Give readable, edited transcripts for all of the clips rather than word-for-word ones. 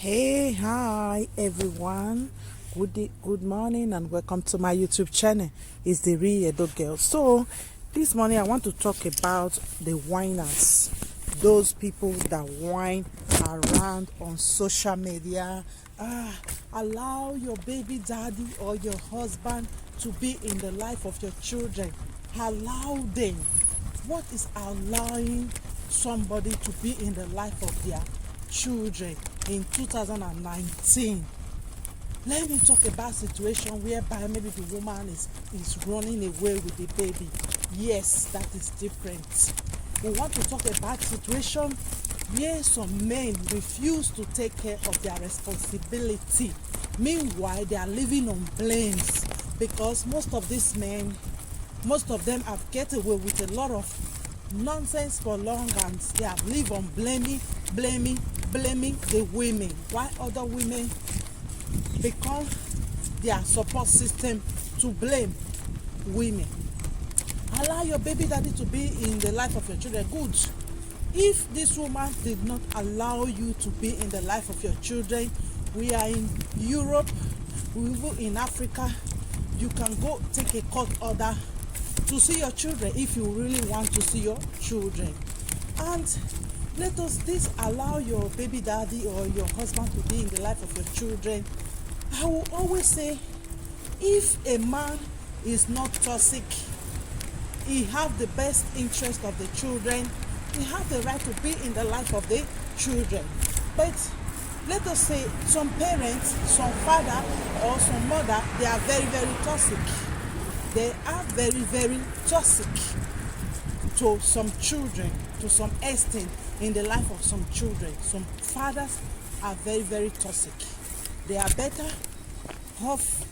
Hey, hi everyone. Good morning and welcome to my YouTube channel. It's the Real Edo Girl. So, this morning I want to talk about the whiners. Those people that whine around on social media. Allow your baby daddy or your husband to be in the life of your children. Allow them. What is allowing somebody to be in the life of their children in 2019? Let me talk about situation whereby maybe the woman is running away with the baby. Yes, that is different. We want to talk about situation where some men refuse to take care of their responsibility. Meanwhile, they are living on blames because most of them have get away with a lot of nonsense for long, and they have lived on blaming the women, while other women become their support system to blame women. Allow your baby daddy to be in the life of your children. Good. If this woman did not allow you to be in the life of your children, we are in Europe, we live in Africa, you can go take a court order to see your children if you really want to see your children. And let us allow your baby daddy or your husband to be in the life of your children. I will always say, if a man is not toxic, he have the best interest of the children, he have the right to be in the life of the children. But let us say some parents, some father or some mother, they are very, very toxic. They are very, very toxic to some children, to some extent in the life of some children. Some fathers are very, very toxic. They are better off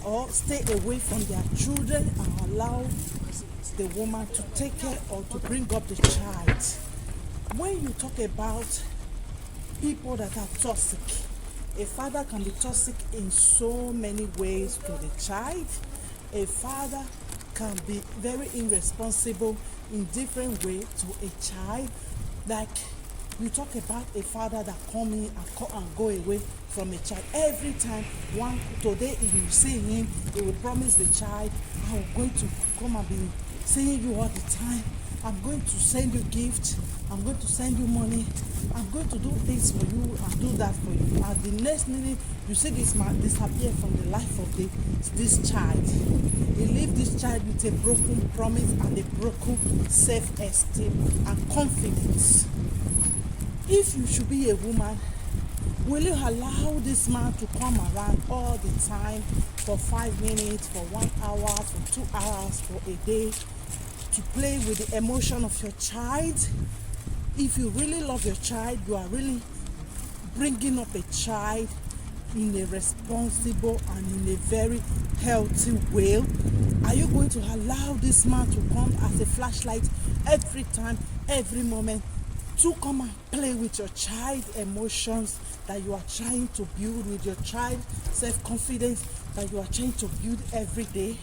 or stay away from their children and allow the woman to take care or to bring up the child. When you talk about people that are toxic, a father can be toxic in so many ways to the child. A father can be very irresponsible in different ways to a child. Like you talk about a father that come in and go away from a child. Every time today if you see him, he will promise the child, I'm going to come and be seeing you all the time. I'm going to send you gifts. I'm going to send you money. I'm going to do this for you and do that for you. And the next minute, you see this man disappear from the life of this child. He leave this child with a broken promise and a broken self-esteem and confidence. If you should be a woman, will you allow this man to come around all the time for 5 minutes, for 1 hour, for 2 hours, for a day, to play with the emotion of your child? If you really love your child, you are really bringing up a child in a responsible and in a very healthy way. Are you going to allow this man to come as a flashlight every time, every moment, to come and play with your child emotions that you are trying to build, with your child self-confidence that you are trying to build every day?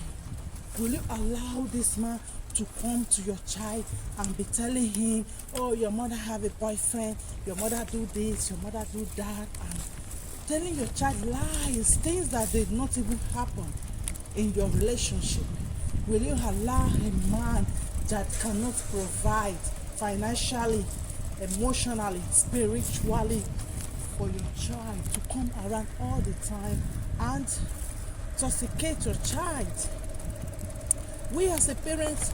Will you allow this man to come to your child and be telling him, oh, your mother have a boyfriend, your mother do this, your mother do that, and telling your child lies, things that did not even happen in your relationship? Will you allow a man that cannot provide financially, emotionally, spiritually for your child to come around all the time and toxicate your child? We as a parents,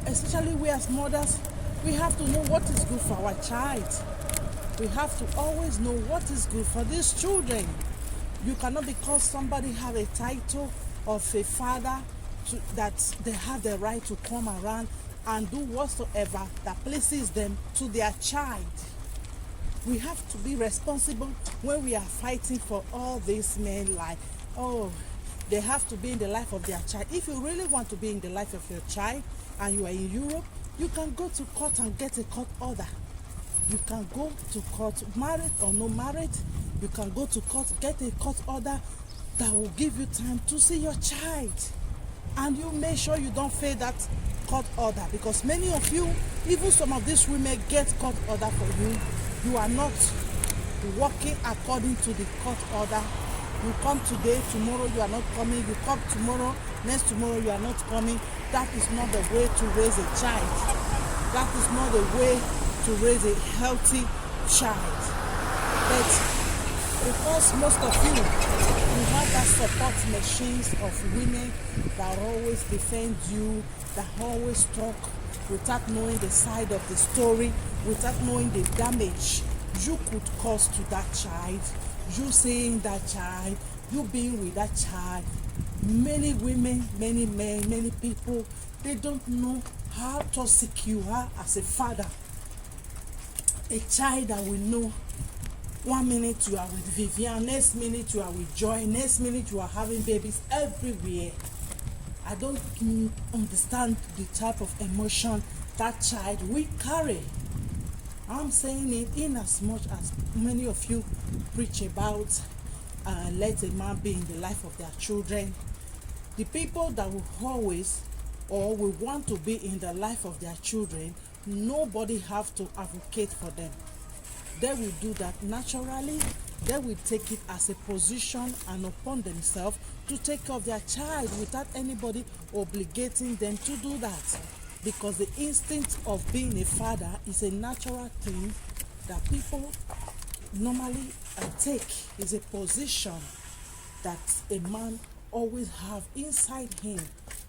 especially we as mothers, we have to know what is good for our child. We have to always know what is good for these children. You cannot, because somebody have a title of a father, that they have the right to come around and do whatsoever that pleases them to their child. We have to be responsible when we are fighting for all these men, like, oh, they have to be in the life of their child. If you really want to be in the life of your child and you are in Europe, you can go to court and get a court order. You can go to court, married or no married, you can go to court, get a court order that will give you time to see your child. And you make sure you don't fail that court order, because many of you, even some of these women, get court order for you. You are not working according to the court order. You come today, tomorrow you are not coming. You come tomorrow, next tomorrow you are not coming. That is not the way to raise a child. That is not the way to raise a healthy child. But because most of you have that support machines of women that always defend you, that always talk without knowing the side of the story, without knowing the damage you could cause to that child, you seeing that child, you being with that child. Many women, many men, many people, they don't know how toxic you are as a father. A child that will know 1 minute you are with Vivian, next minute you are with Joy, next minute you are having babies everywhere. I don't understand the type of emotion that child will carry. I'm saying it in as much as many of you preach about let a man be in the life of their children. The people that will always or will want to be in the life of their children, nobody have to advocate for them. They will do that naturally. They will take it as a position and upon themselves to take care of their child without anybody obligating them to do that. Because the instinct of being a father is a natural thing that people normally take. Is a position that a man always have inside him.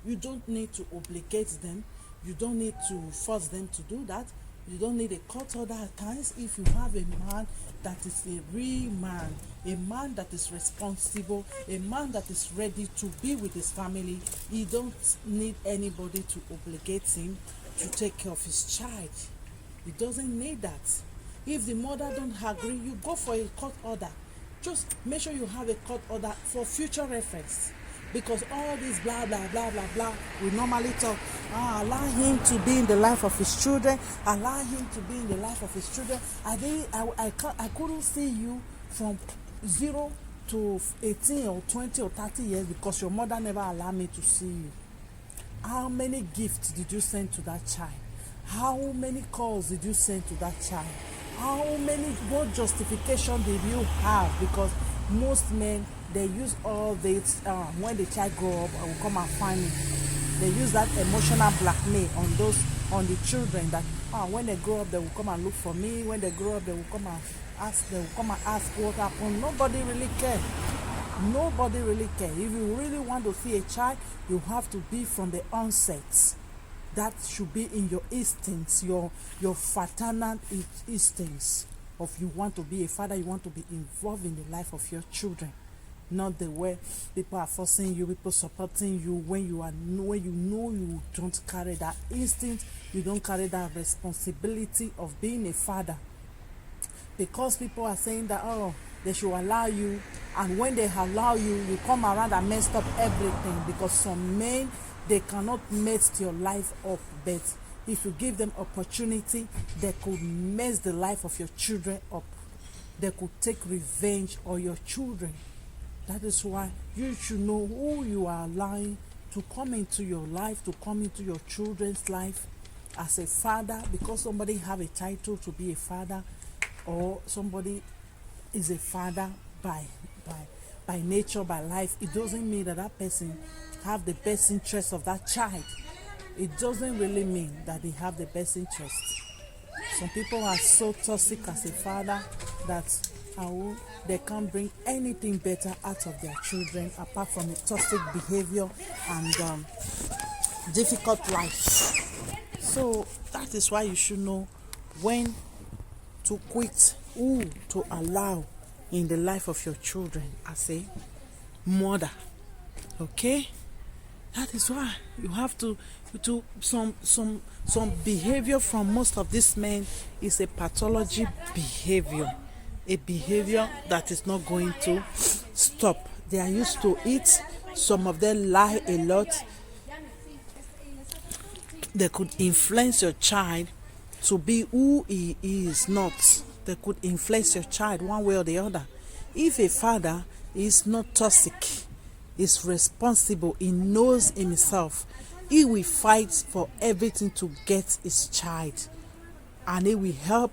You don't need to obligate them. You don't need to force them to do that. You don't need a court order at times. If you have a man that is a real man, a man that is responsible, a man that is ready to be with his family, he don't need anybody to obligate him to take care of his child. He doesn't need that. If the mother don't agree, you go for a court order. Just make sure you have a court order for future reference. Because all this blah blah blah blah blah we normally talk, allow him to be in the life of his children, allow him to be in the life of his children. I couldn't see you from 0 to 18 or 20 or 30 years because your mother never allowed me to see you. How many gifts did you send to that child? How many calls did you send to that child? What justification did you have? Because most men, they use all this when the child grow up and will come and find me. They use that emotional blackmail on the children that when they grow up they will come and look for me. When they grow up they will come and ask what happened. Nobody really care. Nobody really care. If you really want to see a child, you have to be from the onset. That should be in your instincts, your fraternal instincts of you want to be a father, you want to be involved in the life of your children. Not the way people are forcing you, people supporting you when you know you don't carry that instinct, you don't carry that responsibility of being a father. Because people are saying that they should allow you, and when they allow you, you come around and mess up everything. Because some men, they cannot mess your life up, but if you give them opportunity, they could mess the life of your children up. They could take revenge on your children. That is why you should know who you are allowing to come into your life, to come into your children's life as a father. Because somebody have a title to be a father, or somebody is a father by nature, by life, it doesn't mean that person have the best interest of that child. It doesn't really mean that they have the best interest. Some people are so toxic as a father that they can't bring anything better out of their children apart from the toxic behavior and difficult life. So that is why you should know when to quit, who to allow in the life of your children as a mother. Okay? That is why you have to some behavior from most of these men is a pathology behavior. A behavior that is not going to stop. They are used to it. Some of them lie a lot. They could influence your child to be who he is not. They could influence your child one way or the other. If a father is not toxic, is responsible, he knows himself, he will fight for everything to get his child, and he will help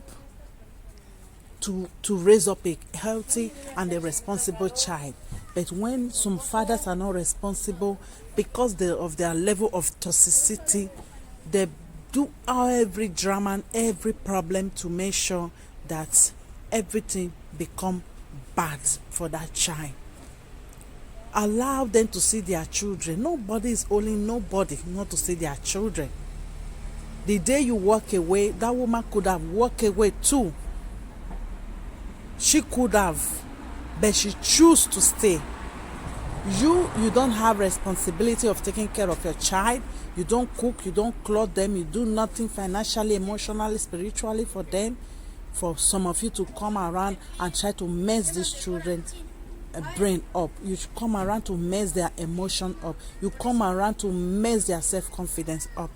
to raise up a healthy and a responsible child. But when some fathers are not responsible because of their level of toxicity, they do every drama and every problem to make sure that everything become bad for that child. Allow them to see their children. Nobody is holding nobody not to see their children. The day you walk away, that woman could have walked away too. She could have, but she chose to stay. You don't have responsibility of taking care of your child. You don't cook, you don't clothe them, you do nothing financially, emotionally, spiritually for them. For some of you to come around and try to mess these children's brain up. You come around to mess their emotion up. You come around to mess their self-confidence up.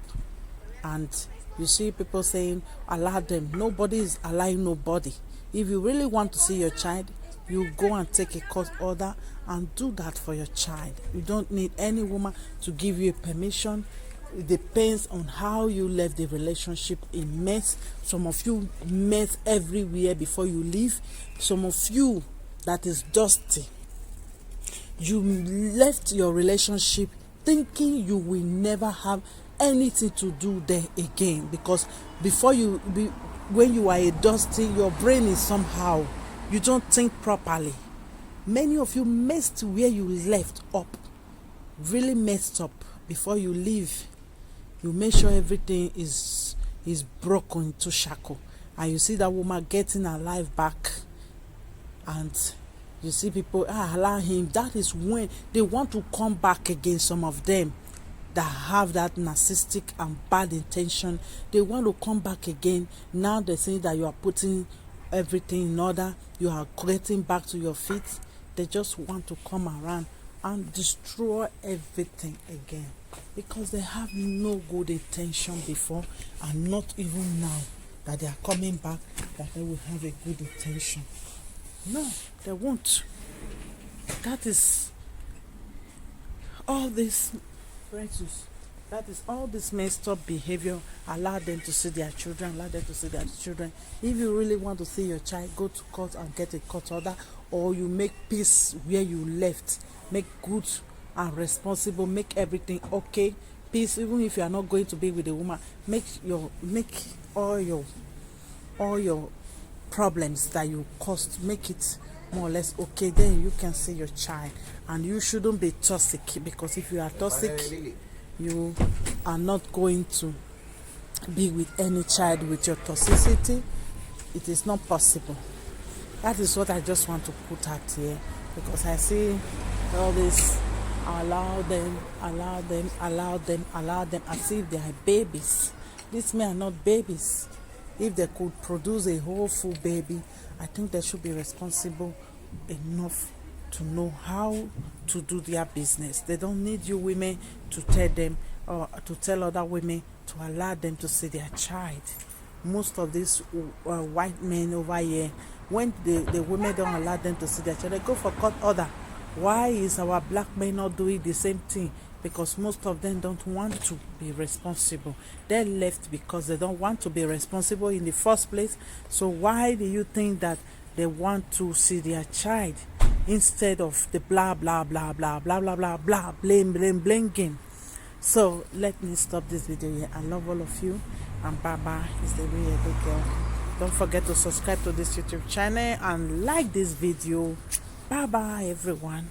And you see people saying, allow them. Nobody is allowing nobody. If you really want to see your child, you go and take a court order and do that for your child. You don't need any woman to give you permission. It depends on how you left the relationship in mess. Some of you mess everywhere before you leave. Some of you that is dusty. You left your relationship thinking you will never have anything to do there again, because before when you are a dusty, your brain is somehow, you don't think properly. Many of you messed where you left up, really messed up. Before you leave, you make sure everything is broken to shackle, and you see that woman getting her life back, and you see people allow him. That is when they want to come back again. Some of them that have that narcissistic and bad intention, they want to come back again. Now they say that you are putting everything in order, you are getting back to your feet. They just want to come around and destroy everything again, because they have no good intention before, and not even now that they are coming back that they will have a good intention. No, they won't. That is all this precious. That is all this messed up behavior. Allow them to see their children. Allow them to see their children. If you really want to see your child, go to court and get a court order, or you make peace where you left. Make good and responsible. Make everything okay. Peace. Even if you are not going to be with a woman, make all your problems that you caused, make it more or less okay. Then you can see your child, and you shouldn't be toxic, because if you are toxic, you are not going to be with any child with your toxicity. It is not possible. That is what I just want to put out here, because I see all this allow them as if they are babies. These men are not babies. If they could produce a whole full baby, I think they should be responsible enough to know how to do their business. They don't need you women to tell them, or to tell other women to allow them to see their child. Most of these white men over here, when the women don't allow them to see their child, they go for court order. Why is our black men not doing the same thing? Because most of them don't want to be responsible. They left because they don't want to be responsible in the first place. So why do you think that they want to see their child instead of the blah blah blah blah blah blah blah blah blame game? So let me stop this video here. I love all of you, and bye is the real good girl. Don't forget to subscribe to this YouTube channel and like this video. Bye everyone.